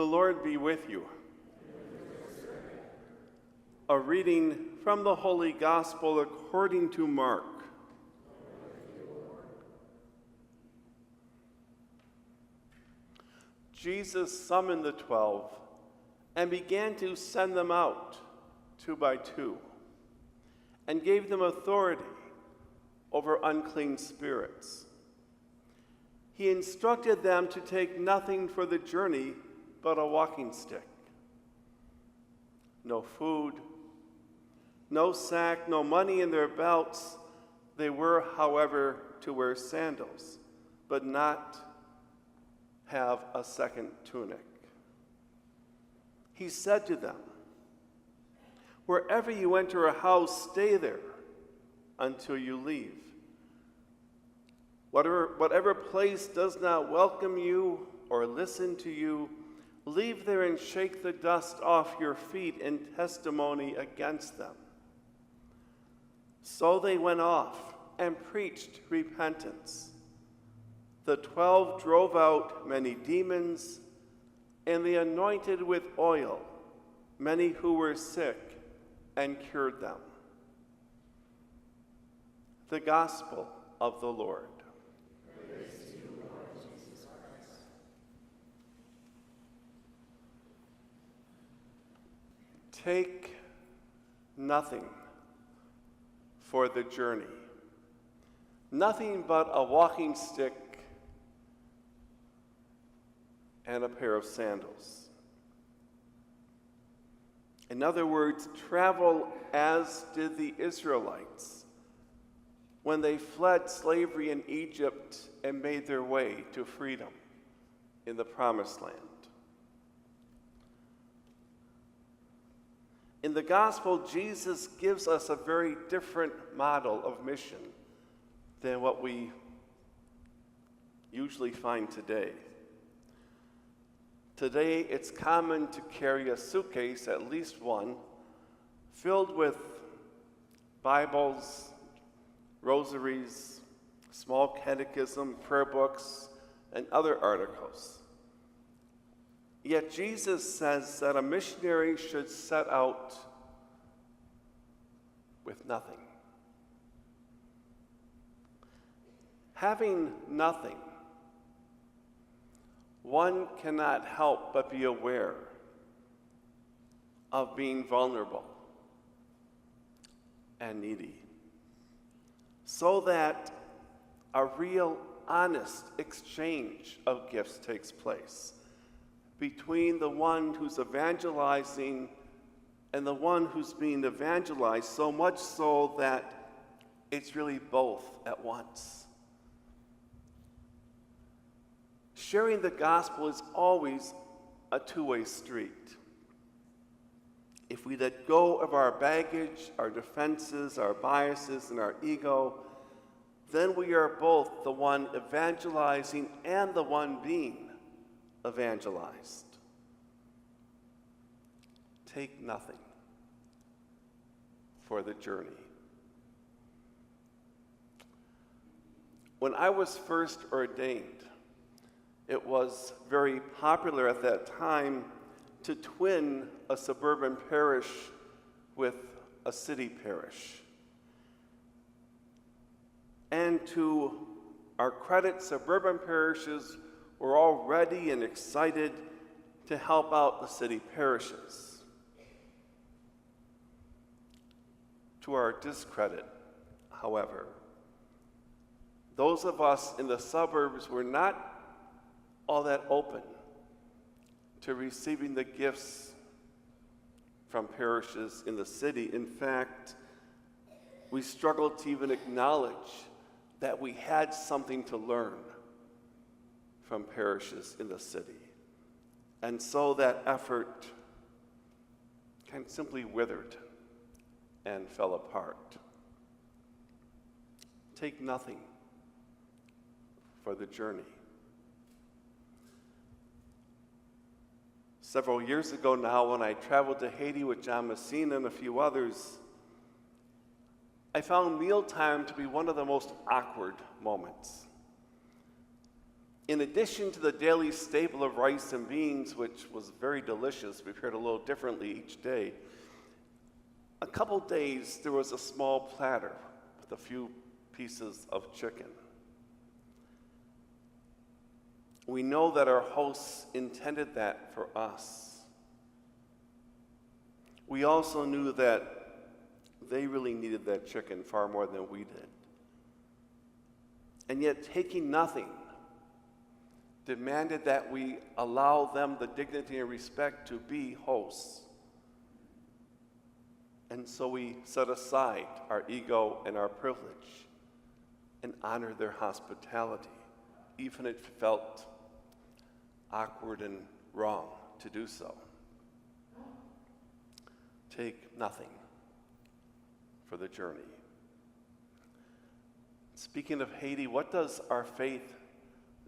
The Lord be with you. A reading from the Holy Gospel according to Mark. Jesus summoned the 12 and began to send them out 2 by 2, and gave them authority over unclean spirits. He instructed them to take nothing for the journey but a walking stick. No food, no sack, no money in their belts. They were, however, to wear sandals, but not have a second tunic. He said to them, "Wherever you enter a house, stay there until you leave. Whatever place does not welcome you or listen to you, leave there and shake the dust off your feet in testimony against them." So they went off and preached repentance. The 12 drove out many demons, and they anointed with oil many who were sick and cured them. The Gospel of the Lord. Praise to you, Lord Jesus Christ. Take nothing for the journey, nothing but a walking stick and a pair of sandals. In other words, travel as did the Israelites when they fled slavery in Egypt and made their way to freedom in the Promised Land. In the Gospel, Jesus gives us a very different model of mission than what we usually find today. Today, it's common to carry a suitcase, at least one, filled with Bibles, rosaries, small catechism, prayer books, and other articles. Yet Jesus says that a missionary should set out with nothing. Having nothing, one cannot help but be aware of being vulnerable and needy, so that a real, honest exchange of gifts takes place between the one who's evangelizing and the one who's being evangelized, so much so that it's really both at once. Sharing the gospel is always a two-way street. If we let go of our baggage, our defenses, our biases, and our ego, then we are both the one evangelizing and the one being evangelized. Take nothing for the journey. When I was first ordained, it was very popular at that time to twin a suburban parish with a city parish. And to our credit, suburban parishes were all ready and excited to help out the city parishes. To our discredit, however, those of us in the suburbs were not all that open to receiving the gifts from parishes in the city. In fact, we struggled to even acknowledge that we had something to learn from parishes in the city. And so that effort kind of simply withered and fell apart. Take nothing for the journey. Several years ago now, when I traveled to Haiti with John Messina and a few others, I found mealtime to be one of the most awkward moments. In addition to the daily staple of rice and beans, which was very delicious, prepared a little differently each day, a couple days there was a small platter with a few pieces of chicken. We know that our hosts intended that for us. We also knew that they really needed that chicken far more than we did. And yet, taking nothing demanded that we allow them the dignity and respect to be hosts. And so we set aside our ego and our privilege and honored their hospitality, even if it felt awkward and wrong to do so. Take nothing for the journey. Speaking of Haiti, what does our faith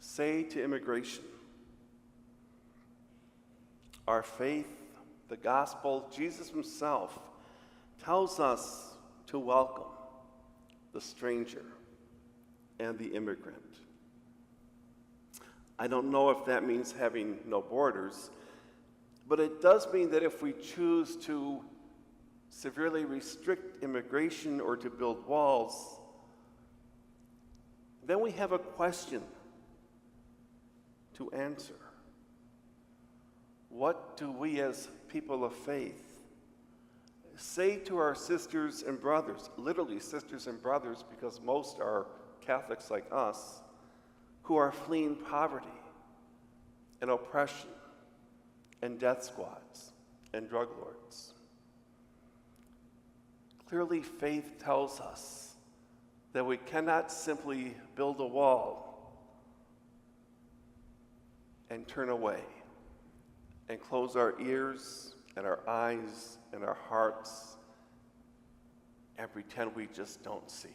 say to immigration? Our faith, the gospel, Jesus himself tells us to welcome the stranger and the immigrant. I don't know if that means having no borders, but it does mean that if we choose to severely restrict immigration or to build walls, then we have a question to answer. What do we as people of faith say to our sisters and brothers, literally sisters and brothers, because most are Catholics like us, who are fleeing poverty and oppression and death squads and drug lords? Clearly, faith tells us that we cannot simply build a wall and turn away and close our ears and our eyes and our hearts and pretend we just don't see.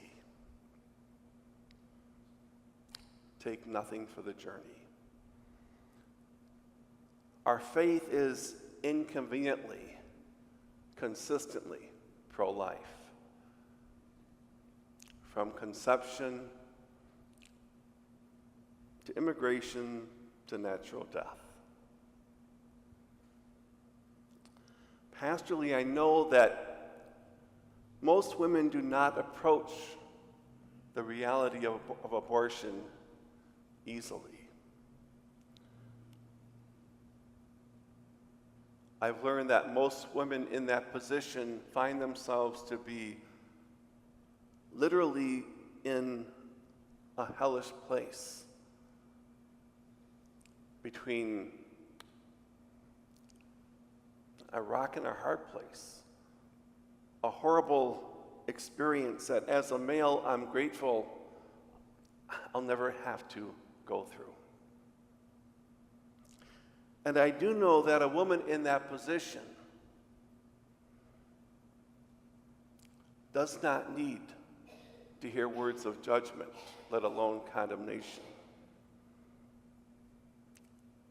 Take nothing for the journey. Our faith is inconveniently, consistently pro-life. From conception to immigration to natural death. Pastorally, I know that most women do not approach the reality of abortion easily. I've learned that most women in that position find themselves to be literally in a hellish place between a rock and a hard place, a horrible experience that as a male I'm grateful I'll never have to go through. And I do know that a woman in that position does not need to hear words of judgment, let alone condemnation.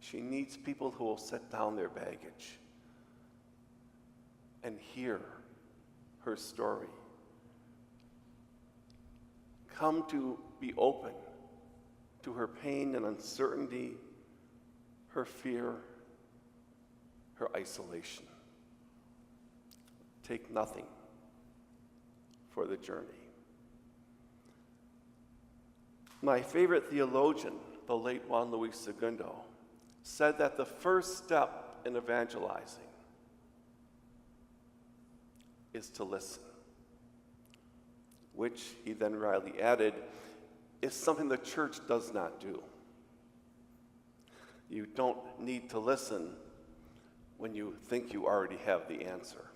She needs people who will set down their baggage and hear her story. Come to be open to her pain and uncertainty, her fear, her isolation. Take nothing for the journey. My favorite theologian, the late Juan Luis Segundo, said that the first step in evangelizing is to listen, which he then rightly added, is something the church does not do. You don't need to listen when you think you already have the answer.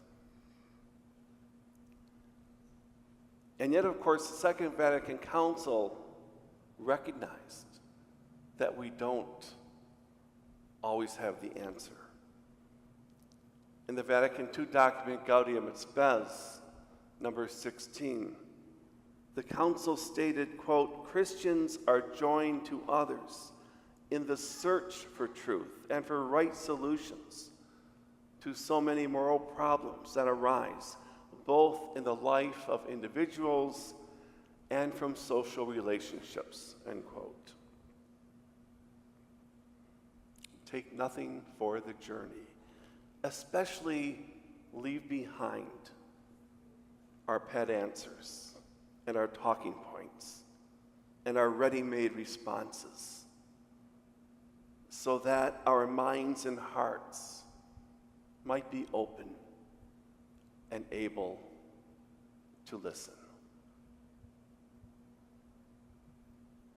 And yet, of course, the Second Vatican Council recognized that we don't always have the answer. In the Vatican II document Gaudium et Spes, number 16, the council stated, quote, Christians are joined to others in the search for truth and for right solutions to so many moral problems that arise both in the life of individuals and from social relationships, end quote. take nothing for the journey, especially leave behind our pet answers and our talking points and our ready-made responses, so that our minds and hearts might be open and able to listen.